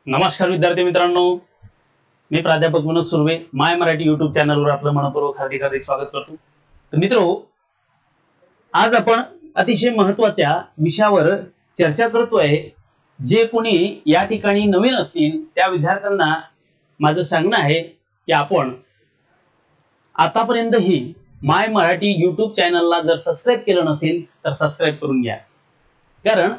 नमस्कार विद्यार्थी मित्रांनो, मी प्राध्यापक मनोज सुर्वे माय मराठी युट्यूब चॅनलवर आपलं मनपूर्वक हार्दिक स्वागत करतो। तर मित्रो, आज आपण अतिशय महत्त्वाच्या विषयावर चर्चा करतोय। जे कोणी या ठिकाणी नवीन असतील त्या विद्यार्थ्यांना माझं सांगणं आहे की आपण आतापर्यंतही माय मराठी युट्यूब चॅनलला जर सबस्क्राइब केलं नसेल तर सबस्क्राइब करून घ्या, कारण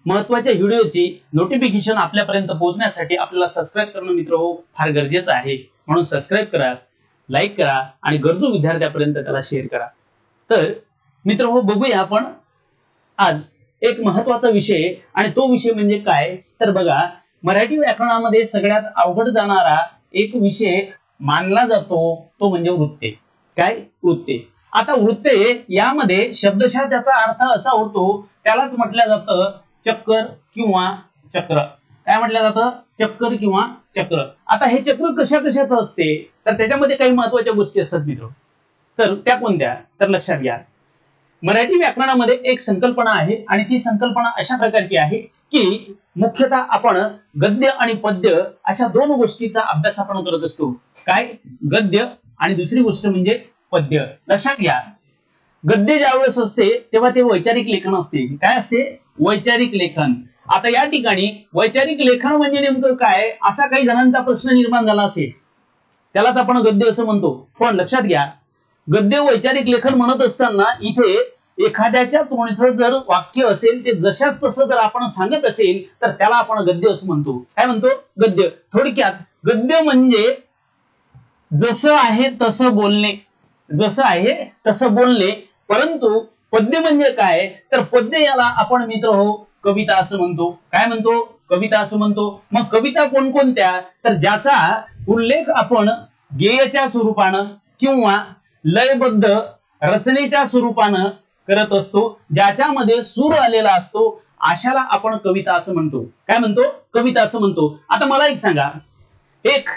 महत्त्वाच्या व्हिडिओची नोटिफिकेशन आपल्यापर्यंत पोहोचण्यासाठी आपल्याला सबस्क्राइब करणं मित्रहो फार गरजेचं आहे। म्हणून सबस्क्राइब करा, लाईक करा आणि गरजू विद्यार्थ्यांपर्यंत त्याला शेअर करा। तर मित्रहो, बघूया आपण आज एक महत्त्वाचा विषय, आणि तो विषय म्हणजे काय तर बघा, मराठी व्याकरणामध्ये सगळ्यात अवघड जाणारा एक विषय मानला जातो तो म्हणजे वृत्ते। काय वृत्ते? आता वृत्ते यामध्ये शब्दशः त्याचा अर्थ असा होतो, त्यालाच म्हटलं जातं चक्कर किंवा चक्र। काय म्हटलं जातं? चक्कर किंवा चक्र। आता हे चक्र कशा कशाचं असते तर त्याच्यामध्ये काही महत्त्वाच्या गोष्टी असतात मित्र। तर त्या कोणत्या तर लक्षात घ्या, मराठी व्याकरणामध्ये एक संकल्पना आहे आणि ती संकल्पना अशा प्रकारची आहे की मुख्यतः आपण गद्य आणि पद्य अशा दोन गोष्टीचा अभ्यास आपण करत असतो। काय? गद्य आणि दुसरी गोष्ट म्हणजे पद्य। लक्षात घ्या, गद्य ज्यावेळेस असते तेव्हा ते वैचारिक लेखन असते। काय असते? वैचारिक लेखन। आता या ठिकाणी वैचारिक लेखन म्हणजे नेमकं काय असा काही जणांचा प्रश्न निर्माण झाला असेल, त्यालाच आपण गद्य असं म्हणतो। पण लक्षात घ्या, गद्य वैचारिक लेखन म्हणत असताना इथे एखाद्याच्या तोंडचं जर वाक्य असेल ते जशाच तसं जर आपण सांगत असेल तर त्याला आपण गद्य असं म्हणतो। काय म्हणतो? गद्य। थोडक्यात गद्य म्हणजे जसं आहे तसं बोलणे, जसं आहे तसं बोलणे। परंतु पद्य म्हणजे काय तर पद्य याला आपण मित्र हो कविता असं म्हणतो। काय म्हणतो? कविता असं म्हणतो। मग कविता कोणकोणत्या तर ज्याचा उल्लेख आपण गेयच्या स्वरूपानं किंवा लयबद्ध रचनेच्या स्वरूपानं करत असतो, ज्याच्यामध्ये सूर आलेला असतो, अशाला आपण कविता असं म्हणतो। काय म्हणतो? कविता असं म्हणतो। आता मला एक सांगा, एक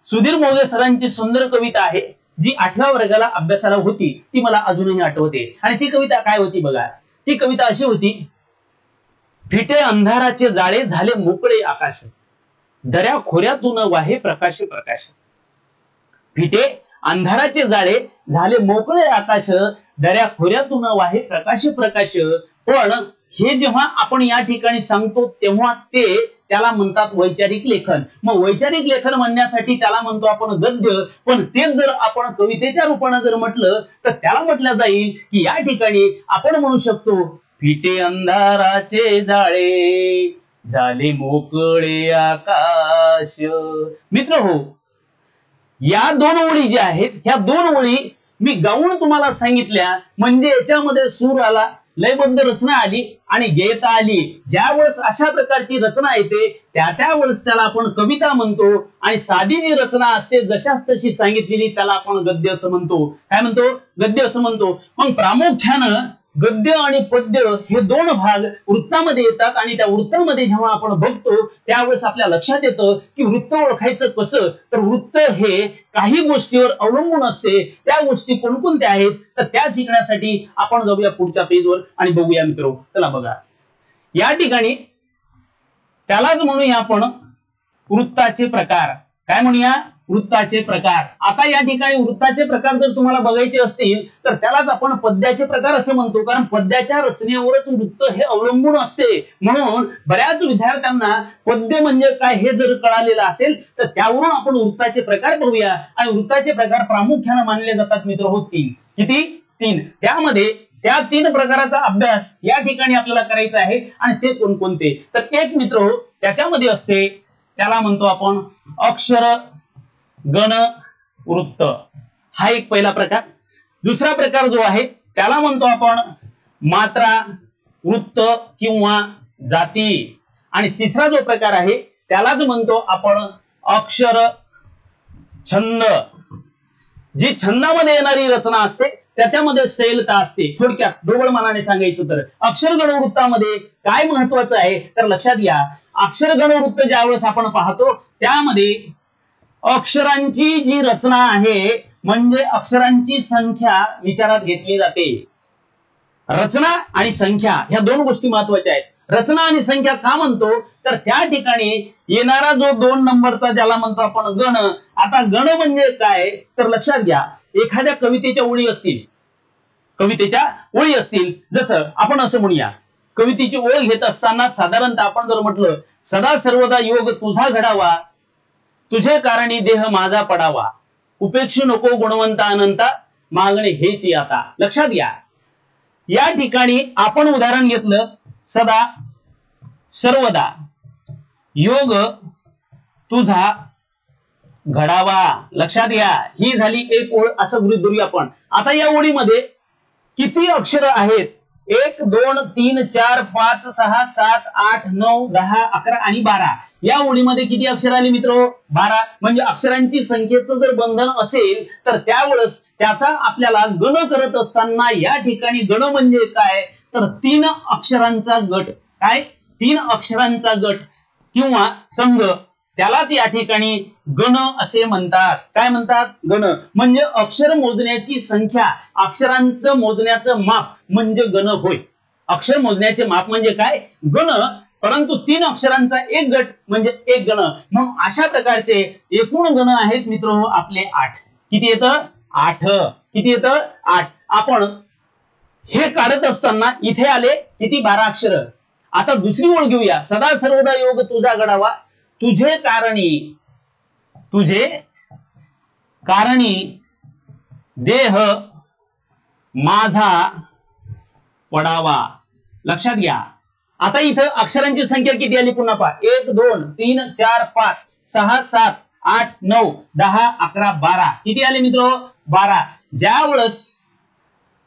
सुधीर मोघे सरांची सुंदर कविता आहे जी 8व्या वर्गाला अभ्यासाला होती, ती मला अजूनही आठवते। आणि ती कविता काय होती बघा, ती कविता अशी होती, फिटे अंधाराचे जाळे झाले मोकळे आकाश, दऱ्या खोऱ्यातून वाहे प्रकाश प्रकाश। फिटे अंधाराचे जाळे झाले मोकळे आकाश, दऱ्या खोऱ्यातून वाहे प्रकाश प्रकाश। पण हे जेव्हा आपण या ठिकाणी सांगतो तेव्हा त्याला म्हणतात वैचारिक लेखन। मग वैचारिक लेखन म्हणण्यासाठी त्याला म्हणतो आपण गद्य। पण तेच जर आपण कवितेच्या रूपाने जर म्हटलं तर त्याला म्हटलं जाईल की या ठिकाणी आपण म्हणू शकतो, फिटे अंधाराचे जाळे झाले मोकळे आकाश। मित्र हो, या दोन ओळी ज्या आहेत, ह्या दोन ओळी मी गाऊन तुम्हाला सांगितल्या म्हणजे याच्यामध्ये सूर आला, लयबद्ध रचना आली आणि गेयता आली। ज्या वेळेस अशा प्रकारची रचना येते त्या वेळेस त्याला आपण कविता म्हणतो, आणि साधी जी रचना असते जशाच तशी सांगितलेली त्याला आपण गद्य असं म्हणतो। काय म्हणतो? गद्य असं म्हणतो। मग प्रामुख्यानं गद्य आणि पद्य हे दोन भाग वृत्तामध्ये येतात, आणि त्या वृत्तामध्ये जेव्हा आपण बघतो त्यावेळेस आपल्या लक्षात येतं की वृत्त ओळखायचं कसं तर वृत्त हे काही गोष्टीवर अवलंबून असते। त्या गोष्टी कोणकोणत्या आहेत तर त्या शिकण्यासाठी आपण जाऊया पुढच्या पेजवर आणि बघूया मित्र। चला बघा, या ठिकाणी त्यालाच म्हणूया आपण वृत्ताचे प्रकार। काय म्हणूया? वृत्ताचे प्रकार। आता या ठिकाणी वृत्ताचे प्रकार जर तुम्हाला बघायचे असतील तर त्यालाच आपण पद्याचे प्रकार असं म्हणतो, कारण पद्याच्या रचनेवरच वृत्त हे अवलंबून असते। म्हणून बऱ्याच विद्यार्थ्यांना पद्य म्हणजे काय हे जर कळालेलं असेल तर त्यावरून आपण वृत्ताचे प्रकार बघूया। आणि वृत्ताचे प्रकार प्रामुख्याने मानले जातात मित्र हो तीन। किती? तीन। त्यामध्ये त्या तीन प्रकाराचा अभ्यास या ठिकाणी आपल्याला करायचा आहे। आणि ते कोणकोणते तर एक मित्र हो त्याच्यामध्ये असते, त्याला म्हणतो आपण अक्षर गण वृत्त। हा एक पहिला प्रकार। दुसरा प्रकार जो आहे त्याला म्हणतो आपण मात्रा वृत्त किंवा जाती। आणि तिसरा जो प्रकार आहे त्यालाच म्हणतो आपण अक्षर छंद। जी छंदामध्ये येणारी रचना असते त्याच्यामध्ये शैलता असते। थोडक्यात ढोबळ मानाने सांगायचं तर अक्षर गण वृत्तामध्ये काय महत्वाचं आहे तर लक्षात घ्या, अक्षर गण वृत्त ज्यावेळेस आपण पाहतो त्यामध्ये अक्षरांची जी रचना आहे म्हणजे अक्षरांची संख्या विचारात घेतली जाते। रचना आणि संख्या ह्या दोन गोष्टी महत्वाच्या आहेत। रचना आणि संख्या का म्हणतो तर त्या ठिकाणी येणारा जो 2 नंबरचा ज्याला म्हणतो आपण गण. आता गण म्हणजे काय तर लक्षात घ्या, एखाद्या कवितेच्या ओळी असतील, जसं आपण असं म्हणूया, कवितेची ओळ घेत असताना साधारणतः आपण जर म्हटलं सदा सर्वदा योग तुझा घडावा, तुझे कारणी देह माझा पडावा, उपेक्षू नको गुणवंता अनंता, मागणे हेच आता. लक्षात घ्या, या ठिकाणी आपण उदाहरण घेतलं सदा सर्वदा योग तुझा घडावा. लक्षात घ्या, ही झाली एक ओळ असं गृहीत धरूया आपण. आता या ओळीमध्ये किती अक्षर आहेत? 1 2 3 4 5 6 7 8 9 10 11 आणि 12. या ओळीमध्ये किती अक्षर आली मित्र? 12. म्हणजे अक्षरांची संख्येचं जर बंधन असेल तर त्यावेळेस त्याचा आपल्याला गण करत असताना या ठिकाणी गण म्हणजे काय तर 3 अक्षरांचा गट. काय? 3 अक्षरांचा गट किंवा संघ, त्यालाच या ठिकाणी गण असे म्हणतात. काय म्हणतात? गण. म्हणजे अक्षर मोजण्याची संख्या, अक्षरांचं मोजण्याचं माप म्हणजे गण होय. अक्षर मोजण्याचे माप म्हणजे काय? गण. परंतु 3 अक्षरांचा एक गट म्हणजे एक गण. मग अशा प्रकारचे एकूण गण आहेत मित्र आपले 8. किती येतं? 8. किती येतं? 8. आपण हे काढत असताना इथे आले किती? 12 अक्षर. आता दुसरी ओळ घेऊया, सदा सर्वदा योग तुझा घडावा, तुझे कारणी देह माझा पडावा. लक्षात घ्या, आता इथं अक्षरांची संख्या किती आली पुन्हा पहा. 1 2 3 4 5 6 7 8 9 10 11 12. किती आले मित्र? 12. ज्या वेळेस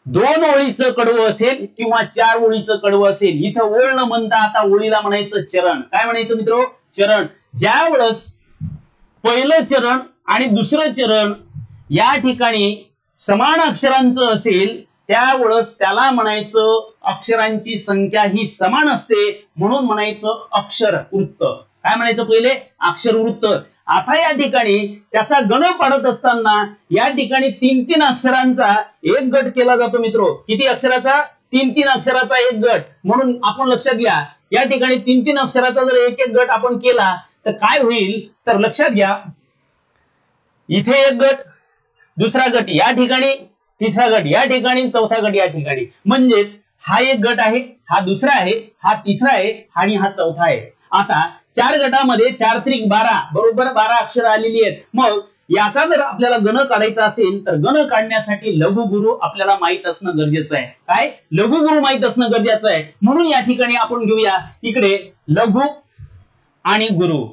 2 ओळीचं कडवं असेल किंवा 4 ओळीचं कडवं असेल, इथं ओळ न म्हणता आता ओळीला म्हणायचं चरण. काय म्हणायचं मित्र? चरण. ज्या वेळेस पहिलं चरण आणि दुसरं चरण या ठिकाणी समान अक्षरांचं असेल त्यावेळेस त्याला म्हणायचं अक्षरांची संख्या ही समान असते, म्हणून म्हणायचं अक्षर वृत्त. काय म्हणायचं? पहिले अक्षर वृत्त. आता या ठिकाणी त्याचा गण पाडत असताना या ठिकाणी 3-3 अक्षरांचा एक गट केला जातो मित्र. किती अक्षराचा? 3-3 अक्षराचा एक गट. म्हणून आपण लक्षात घ्या, या ठिकाणी 3-3 अक्षराचा जर एक एक गट आपण केला तर काय होईल तर लक्षात घ्या, इथे एक गट, दुसरा गट या ठिकाणी, तिसरा गट या ठिकाणी, चौथा गट या ठिकाणी. म्हणजेच हा एक गट आहे, हा दुसरा आहे, हा तिसरा आहे आणि हा चौथा आहे. आता 4 गटामध्ये 4 त्रिक 12 बरोबर 12 अक्षर आलेली आहेत. मग याचा जर आपल्याला गण काढायचा असेल तर गण काढण्यासाठी लघुगुरु आपल्याला माहित असणं गरजेचं आहे. काय? लघुगुरु माहित असणं गरजेचं आहे. म्हणून या ठिकाणी आपण घेऊया इकडे लघु आणि गुरु.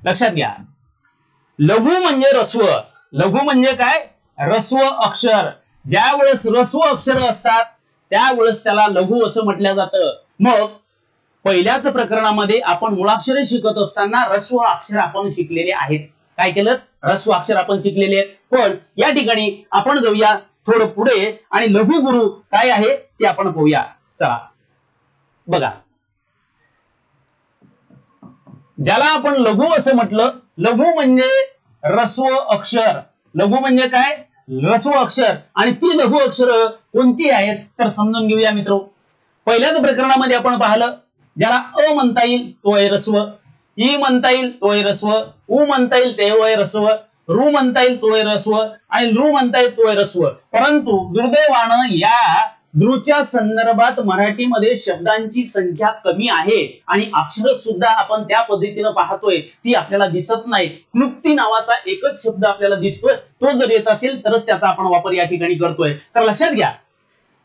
लक्षात घ्या, लघु म्हणजे रस्व. लघु म्हणजे काय? रस्व अक्षर. ज्या वेळेस रस्व अक्षर असतात त्यावेळेस त्याला लघु असं म्हटलं जातं. मग पहिल्याच प्रकरणामध्ये आपण मुळाक्षरे शिकत असताना रस्व अक्षर आपण शिकलेले आहेत. काय केलं? रस्व अक्षर आपण शिकलेले आहेत. पण या ठिकाणी आपण जाऊया थोडं पुढे आणि लघु गुरु काय आहे ते आपण पाहूया. चला बघा, ज्याला आपण लघु असं म्हटलं, लघु म्हणजे रस्व अक्षर. लघु म्हणजे काय? रस्व अक्षर. आणि ती लघु अक्षर कोणती आहेत तर समजून घेऊया मित्र. पहिल्याच प्रकरणामध्ये आपण पाहिलं, ज्याला अ म्हणता येईल तो आहे रस्व, ई म्हणता येईल तो आहे रस्व, उ म्हणता येईल ते आहे रस्व, रू म्हणता येईल तो आहे रस्व आणि लृ म्हणता येईल तो आहे रस्व. परंतु दुर्दैवानं या दृच्या संदर्भात मराठीमध्ये शब्दांची संख्या कमी आहे आणि अक्षर सुद्धा आपण त्या पद्धतीने पाहतोय ती आपल्याला दिसत नाही. क्लुप्ती नावाचा एकच शब्द आपल्याला दिसतोय, तो जर येत असेल तरच त्याचा आपण वापर या ठिकाणी करतोय. तर लक्षात घ्या,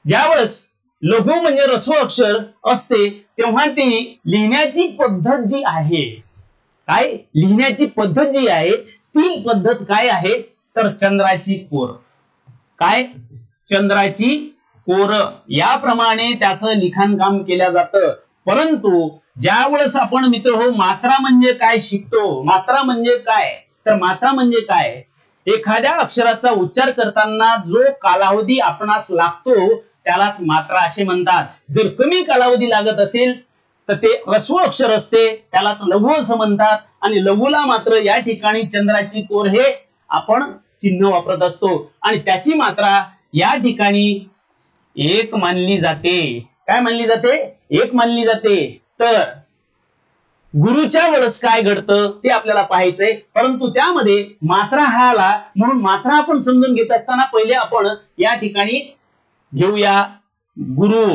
ज्यावेळेस लघु म्हणजे रस्व अक्षर असते तेव्हा ती लिहिण्याची पद्धत जी आहे, काय लिहिण्याची पद्धत जी आहे ती पद्धत काय आहे तर चंद्राची कोर. काय? चंद्राची कोर. याप्रमाणे त्याचं लिखाण काम केलं जातं. परंतु ज्या वेळेस आपण मित्र हो मात्रा म्हणजे काय शिकतो, मात्रा म्हणजे काय तर मात्रा म्हणजे काय, एखाद्या अक्षराचा उच्चार करताना जो कालावधी आपणास लागतो त्यालाच मात्रा असे म्हणतात. जर कमी कालावधी लागत असेल तर ते रस्व अक्षर असते, त्यालाच लघु असं म्हणतात. आणि लघुला मात्र या ठिकाणी चंद्राची कोर हे आपण चिन्ह वापरत असतो आणि त्याची मात्रा या ठिकाणी 1 मानली जाते. काय मानली जाते? एक मानली जाते, तर गुरुच्या वेळेस काय घडतं ते आपल्याला पाहायचंय. परंतु त्यामध्ये मात्रा हा आला, म्हणून मात्रा आपण समजून घेत असताना पहिले आपण या ठिकाणी घेऊया गुरु.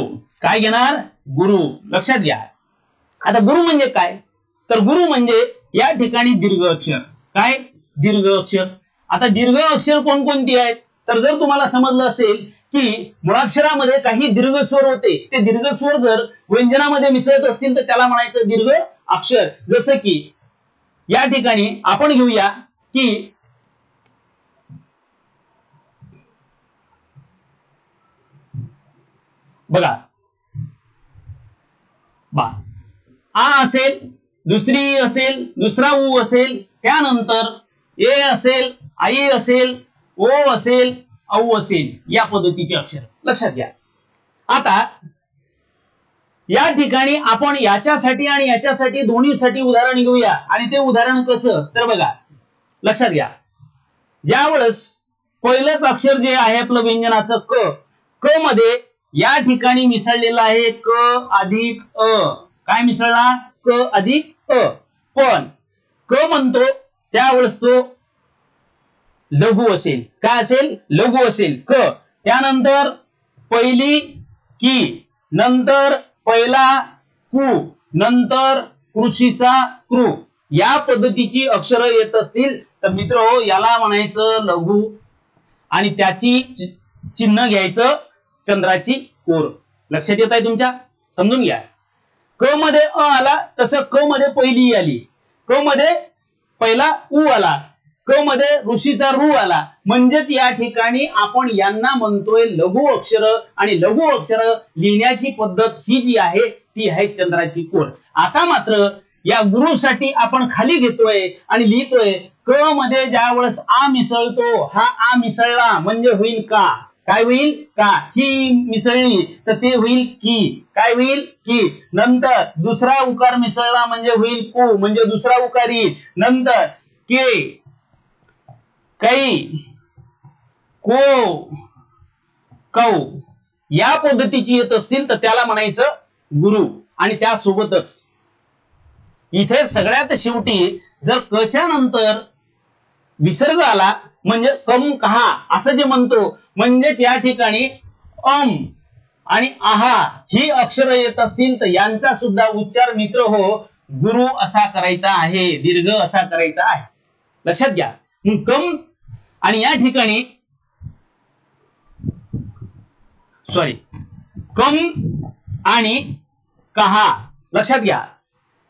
काय घेणार? गुरु. लक्षात घ्या. आता गुरु म्हणजे काय? तर गुरु म्हणजे या ठिकाणी दीर्घ अक्षर. काय? दीर्घ अक्षर. आता दीर्घ अक्षर कोणकोणती आहेत? तर जर तुम्हाला समजलं असेल की मुळाक्षरामध्ये काही दीर्घ स्वर होते, ते दीर्घ स्वर जर व्यंजनामध्ये मिसळत असतील तर त्याला म्हणायचं दीर्घ अक्षर. जसं की या ठिकाणी आपण घेऊया की बघा, आ असेल, दुसरी असेल, दुसरा उ असेल, त्यानंतर ए असेल, आई असेल, ओ असेल, औ असेल, या पद्धतीचे अक्षर. लक्षात घ्या. आता या ठिकाणी आपण याच्यासाठी आणि याच्यासाठी दोन्हीसाठी उदाहरण घेऊया. आणि ते उदाहरण कसं? तर बघा, लक्षात घ्या. ज्यावेळेस पहिलंच अक्षर जे आहे आपलं व्यंजनाचं क, क मध्ये या ठिकाणी मिसळलेलं आहे क अधिक अ. काय मिसळला? क अधिक अ. पण क म्हणतो त्यावेळेस तो लघु असेल. काय असेल? लघु असेल क. त्यानंतर पहिली की, नंतर पहिला कु, नंतर कृषीचा कृ, या पद्धतीची अक्षरं येत असतील तर मित्रहो याला म्हणायचं लघु. आणि त्याची चिन्ह घ्यायचं चंद्राची कोर. लक्षात येत आहे तुमच्या? समजून घ्या. क मध्ये अ आला, तसं क मध्ये पहिली आली, क मध्ये पहिला उ आला, क मध्ये ऋषीचा रू आला. म्हणजेच या ठिकाणी आपण यांना म्हणतोय लघु अक्षर. आणि लघु अक्षर लिहिण्याची पद्धत ही जी आहे ती आहे चंद्राची कोर. आता मात्र या गुरुसाठी आपण खाली घेतोय आणि लिहितोय क मध्ये ज्या वेळेस आ मिसळतो, हा आ मिसळला म्हणजे होईल का. काय होईल? का. ही मिसळली तर ते होईल की. काय होईल? की. नंतर दुसरा उकार मिसळला म्हणजे होईल कु, म्हणजे दुसरा उकार येईल. नंतर के, कै, को, कौ, या पद्धतीची येत असतील तर त्याला म्हणायचं गुरु. आणि त्यासोबतच इथे सगळ्यात शेवटी जर कच्या नंतर विसर्ग आला म्हणजे कम कहा असं जे म्हणतो, म्हणजेच या ठिकाणी अम आणि आहा ही अक्षरं येत असतील तर यांचा सुद्धा उच्चार मित्र हो गुरु असा करायचा आहे, दीर्घ असा करायचा आहे. लक्षात घ्या. मग कम आणि या ठिकाणी कम आणि कहा, लक्षात घ्या,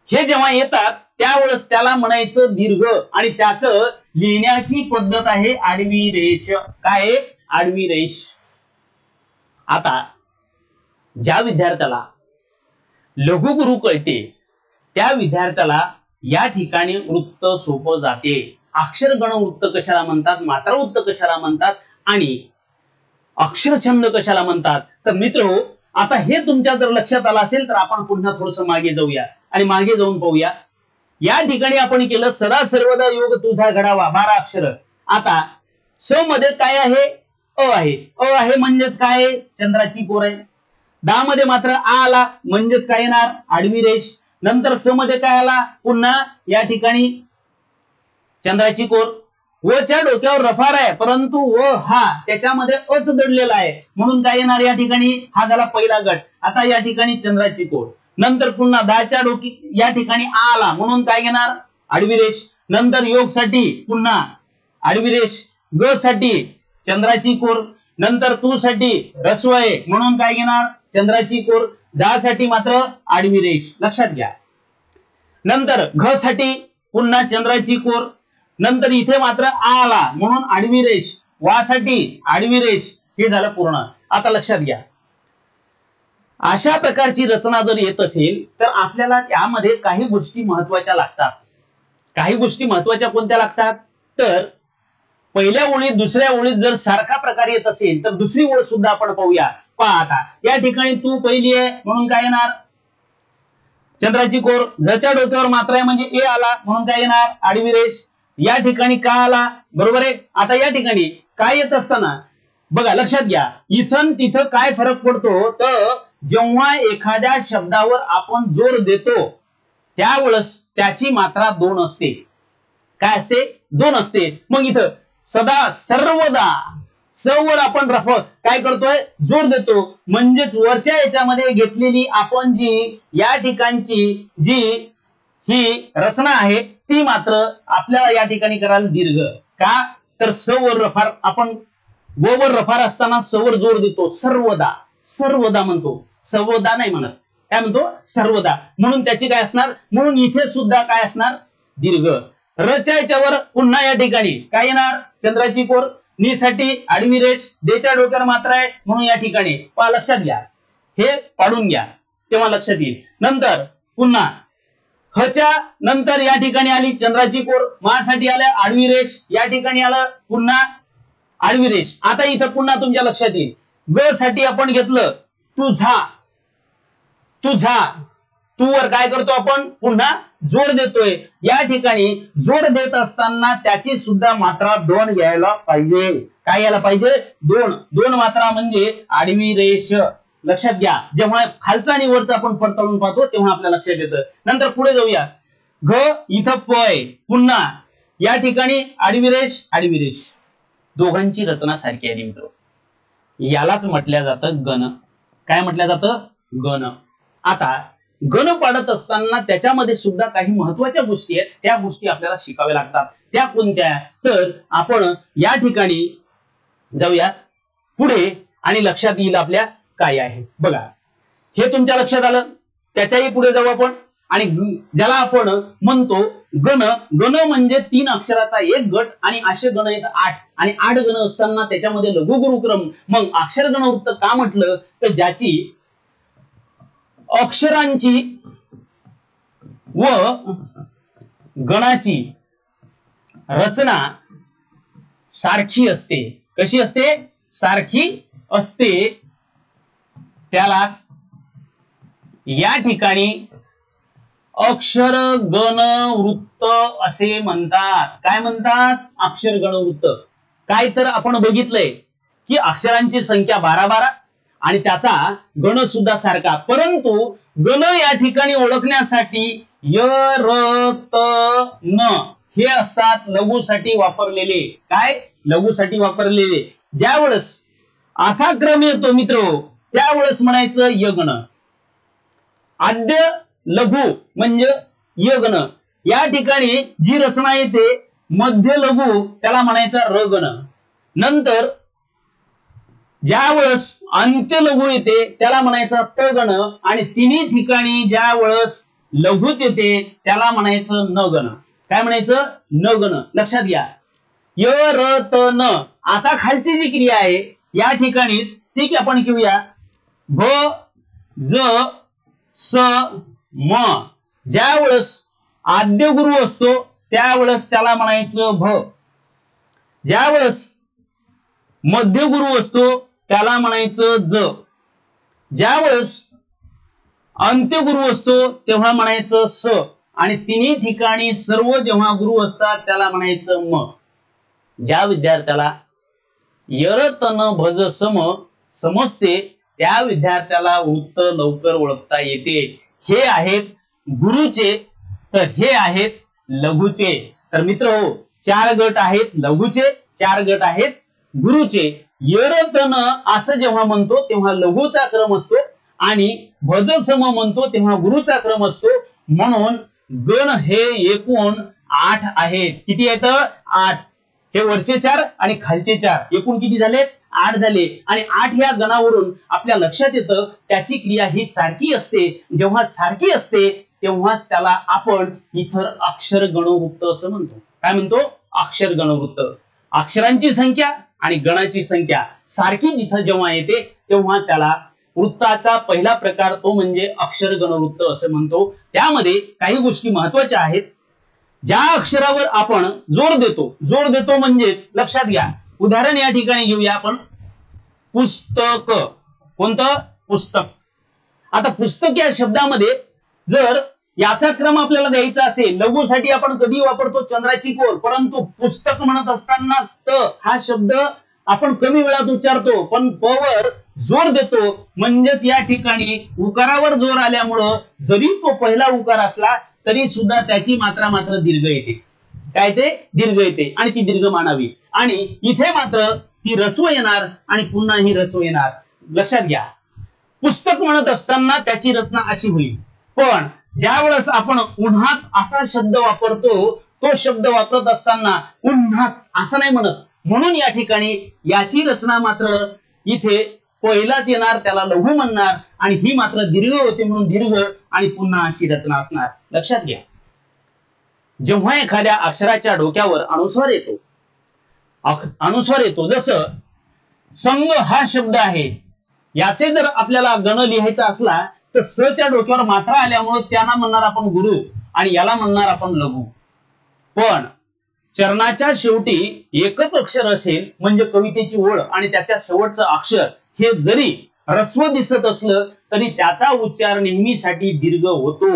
हे जेव्हा येतात त्यावेळेस त्याला म्हणायचं दीर्घ. आणि त्याचं लिहिण्याची पद्धत आहे आडवी रेष. काय? आडवी रेष. आता ज्या विद्यार्थ्याला लघुगुरु कळते त्या विद्यार्थ्याला या ठिकाणी वृत्त सोपं जाते. अक्षरगण वृत्त कशाला म्हणतात, मात्रा वृत्त कशाला म्हणतात आणि अक्षरछंद कशाला म्हणतात. तर मित्र आता हे तुमच्या जर लक्षात आलं असेल तर आपण पुन्हा थोडस मागे जाऊया आणि मागे जाऊन पाहूया. या ठिकाणी आपण केलं सदा सर्वदा योग तुझा घडावा, 12 अक्षर. आता स मध्ये काय आहे? अ आहे. अ आहे म्हणजेच काय? चंद्राची कोर आहे. दा मध्ये मात्र आ आला म्हणजेच काय येणार? आडवी रेष. नंतर स मध्ये काय आला? पुन्हा या ठिकाणी चंद्राची कोर. व च्या डोक्यावर रफार आहे परंतु व हा त्याच्यामध्ये अच दडलेला आहे म्हणून काय येणार या ठिकाणी? हा झाला पहिला गट. आता या ठिकाणी चंद्राची कोर. नंतर पुन्हा दाच्या डोकी या ठिकाणी आ आला म्हणून काय घेणार? आडवी रेष. नंतर योग साठी पुन्हा आडवी रेष. ग साठी चंद्राची कोर. नंतर तू साठी रस्व आहे म्हणून काय घेणार? चंद्राची कोर. जा साठी मात्र आडवी रेष. लक्षात घ्या. नंतर घ साठी पुन्हा चंद्राची कोर. नंतर इथे मात्र आ आला म्हणून आडवी रेष. वा साठी आडवी रेष. हे झालं पूर्ण. आता लक्षात घ्या, अशा प्रकारची रचना जर येत असेल तर आपल्याला त्यामध्ये काही गोष्टी महत्वाच्या लागतात. काही गोष्टी महत्वाच्या कोणत्या लागतात? तर पहिल्या ओळीत दुसऱ्या ओळीत जर सारखा प्रकार येत असेल तर दुसरी ओळ सुद्धा आपण पाहूया. पहा आता या ठिकाणी तू पहिली आहे म्हणून काय येणार? चंद्राची कोर. जच्या डोक्यावर मात्रा आहे म्हणजे ए आला म्हणून काय येणार? आडवी रेष. या ठिकाणी का आला? बरोबर आहे. आता या ठिकाणी काय येत असताना बघा लक्षात घ्या, इथं तिथं काय फरक पडतो तर जेव्हा एखाद्या शब्दावर आपण जोर देतो त्यावेळेस त्याची मात्रा 2 असते. काय असते? 2 असते. मग इथं सदा सर्वदा स वर आपण काय करतोय? जोर देतो. म्हणजेच वरच्या याच्यामध्ये घेतलेली आपण जी या ठिकाणची जी ही रचना आहे ती मात्र आपल्याला या ठिकाणी करायला दीर्घ. का तर स वर रफार आपण व वर रफार असताना स वर जोर देतो. सर्वदा सर्वदा म्हणतो, सर्वदा नाही म्हणत. काय म्हणतो? सर्वदा. म्हणून त्याची काय असणार? म्हणून इथे सुद्धा काय असणार? दीर्घ. रच्या याच्यावर पुन्हा या ठिकाणी काय येणार? चंद्राची कोर. नी साठी आडवी रेष, देच्या डोक्यावर मात्रा आहे म्हणून या ठिकाणी पहा, लक्षात घ्या, हे पाडून घ्या तेव्हा लक्षात येईल. नंतर पुन्हा हच्या नंतर या ठिकाणी आली चंद्राची कोर, मासाठी आलं आडवी रेष, या ठिकाणी आलं पुन्हा आडवी रेष. आता इथं पुन्हा तुमच्या लक्षात येईल. ग साठी आपण घेतलं तुझा, तुझा, तू वर काय करतो आपण? पुन्हा जोर देतोय. या ठिकाणी जोर देत असताना त्याची सुद्धा मात्रा 2 घ्यायला पाहिजे. काय यायला पाहिजे? 2. 2 मात्रा म्हणजे आडवी रेष. लक्षात घ्या, जेव्हा खालचा आणि वरचा आपण पडताळून पाहतो तेव्हा आपल्या लक्षात येतं. नंतर पुढे जाऊया. घ इथं पय, पुन्हा या ठिकाणी आडवी रेष, आडवी रेष. दोघांची रचना सारखी आहे मित्र. यालाच म्हटलं जातं गण. काय म्हटलं जातं? गण. आता गण पाडत असताना त्याच्यामध्ये सुद्धा काही महत्वाच्या गोष्टी आहेत, त्या गोष्टी आपल्याला शिकाव्या लागतात. त्या कोणत्या? तर आपण या ठिकाणी जाऊया पुढे आणि लक्षात येईल आपल्या काय आहे. बघा, हे तुमच्या लक्षात आलं. त्याच्याही पुढे जाऊ आपण. आणि ज्याला आपण म्हणतो गण. गण म्हणजे 3 अक्षराचा एक गट आणि असे गण आहेत 8. आणि 8 गण असताना त्याच्यामध्ये लघु गुरुक्रम. मग अक्षर गणवृत्त का म्हटलं? तर ज्याची अक्षरांची व गणाची रचना सारखी असते. कशी असते? सारखी असते. त्यालाच या ठिकाणी अक्षर गण वृत्त असे म्हणतात. काय म्हणतात? अक्षर गण वृत्त. काय तर आपण बघितलंय की अक्षरांची संख्या 12 आणि त्याचा गण सुद्धा सारखा. परंतु गण या ठिकाणी ओळखण्यासाठी य र त न हे असतात लघुसाठी वापरलेले. काय? लघुसाठी वापरलेले. ज्यावेळेस असा क्रम येतो मित्र त्यावेळेस म्हणायचं यगण. आद्य लघु म्हणजे यगण. या ठिकाणी जी रचना येते मध्य लघु त्याला म्हणायचा रगण. नंतर ज्या वेळेस अंत्य लघु येते त्याला म्हणायचा तगण. आणि तिन्ही ठिकाणी ज्या वेळेस लघुच येते त्याला म्हणायचं नगण. काय म्हणायचं? नगण. लक्षात घ्या. य र त न. आता खालची जी क्रिया आहे या ठिकाणीच ठीक आहे आपण घेऊया. भ ज स म. ज्या वेळेस आद्य गुरु असतो त्यावेळेस त्याला म्हणायचं भ. ज्या वेळेस मध्य गुरु असतो त्याला म्हणायचं ज. ज्या वेळेस अंत्य गुरु असतो तेव्हा म्हणायचं स. आणि तिन्ही ठिकाणी सर्व जेव्हा गुरु असतात त्याला म्हणायचं म. ज्या विद्यार्थ्याला यरतन भज सम समजते त्या विद्यार्थ्याला वृत्त लवकर ओळखता येते. हे आहेत गुरुचे तर हे आहेत लघुचे. तर मित्र हो, 4 गट आहेत लघुचे, 4 गट आहेत गुरुचे. यरतन असं जेव्हा म्हणतो तेव्हा लघुचा क्रम असतो आणि भज सम म्हणतो तेव्हा गुरुचा क्रम असतो. म्हणून गण हे एकूण 8 आहेत. किती आहेत? 8. हे वरचे 4 आणि खालचे 4 एकूण किती झाले? 8 झाले. आणि 8 या गणावरून आपल्या लक्षात येतं त्याची क्रिया ही सारखी असते. जेव्हा सारखी असते तेव्हाच त्याला आपण इतर अक्षर गणवृत्त असं म्हणतो. काय म्हणतो? अक्षर गणवृत्त. अक्षरांची संख्या आणि गणाची संख्या सारखी जिथं जेव्हा येते तेव्हा त्याला वृत्ताचा पहिला प्रकार तो म्हणजे अक्षर गणवृत्त असं म्हणतो. त्यामध्ये काही गोष्टी महत्वाच्या आहेत. ज्या अक्षरावर आपण जोर देतो, जोर देतो म्हणजेच लक्षात घ्या. उदाहरण या ठिकाणी घेऊया आपण. पुस्तक. कोणतं? पुस्तक. आता पुस्तक या शब्दामध्ये जर याचा क्रम आपल्याला द्यायचा असेल, लघुसाठी आपण कधी वापरतो चंद्राची कोर. परंतु पुस्तक म्हणत असताना स्त हा शब्द आपण कमी वेळात उच्चारतो, पण प वर जोर देतो, म्हणजेच या ठिकाणी उकारावर जोर आल्यामुळं जरी तो पहिला उकार असला तरी सुद्धा त्याची मात्रा मात्र दीर्घ येते. काय ते दीर्घ येते आणि ती दीर्घ मानावी. आणि इथे मात्र ती ह्रस्व येणार आणि पुन्हा ही ह्रस्व येणार. लक्षात घ्या, पुस्तक म्हणत असताना त्याची रचना अशी होईल, पण ज्या वेळेस आपण उन्हात असा शब्द वापरतो, तो शब्द वापरत असताना उन्हात असं नाही म्हणत. म्हणून या ठिकाणी याची रचना मात्र इथे पहिलाच येणार, त्याला लघु म्हणणार, आणि ही मात्र दीर्घ होते म्हणून दीर्घ आणि पुन्हा अशी रचना असणार. लक्षात घ्या, जेव्हा एखाद्या अक्षराच्या डोक्यावर अनुस्वार येतो, जसं संघ हा शब्द आहे, याचे जर आपल्याला गण लिहायचा असला तर स च्या डोक्यावर मात्रा आल्यामुळे त्यांना म्हणणार आपण गुरु आणि याला म्हणणार आपण लघु. पण चरणाच्या शेवटी एकच अक्षर असेल म्हणजे कवितेची ओळ आणि त्याच्या शेवटचं अक्षर हे जरी ह्रस्व दिसत असलं तरी त्याचा उच्चार नेहमीसाठी दीर्घ होतो.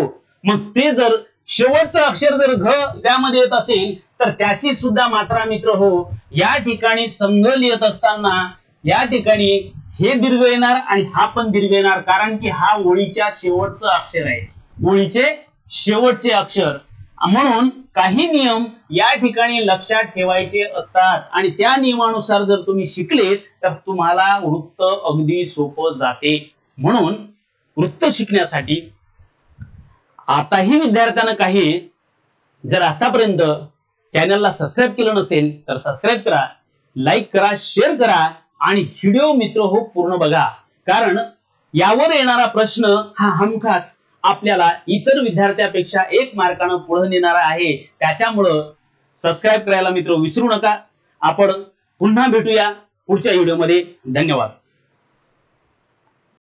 मग ते जर शेवटचं अक्षर जर घ त्यामध्ये येत असेल तर त्याची सुद्धा मात्रा मित्र हो या ठिकाणी संघ लिहित असताना या ठिकाणी हे दीर्घ येणार आणि हा पण दीर्घ येणार, कारण की हा ओळीच्या शेवटचं अक्षर आहे, ओळीचे शेवटचे अक्षर. म्हणून काही नियम या ठिकाणी लक्षात ठेवायचे असतात आणि त्या नियमानुसार जर तुम्ही शिकले तर तुम्हाला वृत्त अगदी सोपं जाते. म्हणून वृत्त शिकण्यासाठी आताही विद्यार्थ्यांना काही जर आतापर्यंत चॅनलला सबस्क्राईब केलं नसेल तर सबस्क्राईब करा, लाईक करा, शेअर करा आणि व्हिडिओ मित्र हो पूर्ण बघा, कारण यावर येणारा प्रश्न हा हमखास आपल्याला इतर विद्यार्थ्यापेक्षा 1 मार्काने पुढे नेणारा आहे. त्याच्यामुळं सबस्क्राईब करायला मित्र विसरू नका. आपण पुन्हा भेटूया पुढच्या व्हिडिओमध्ये. धन्यवाद.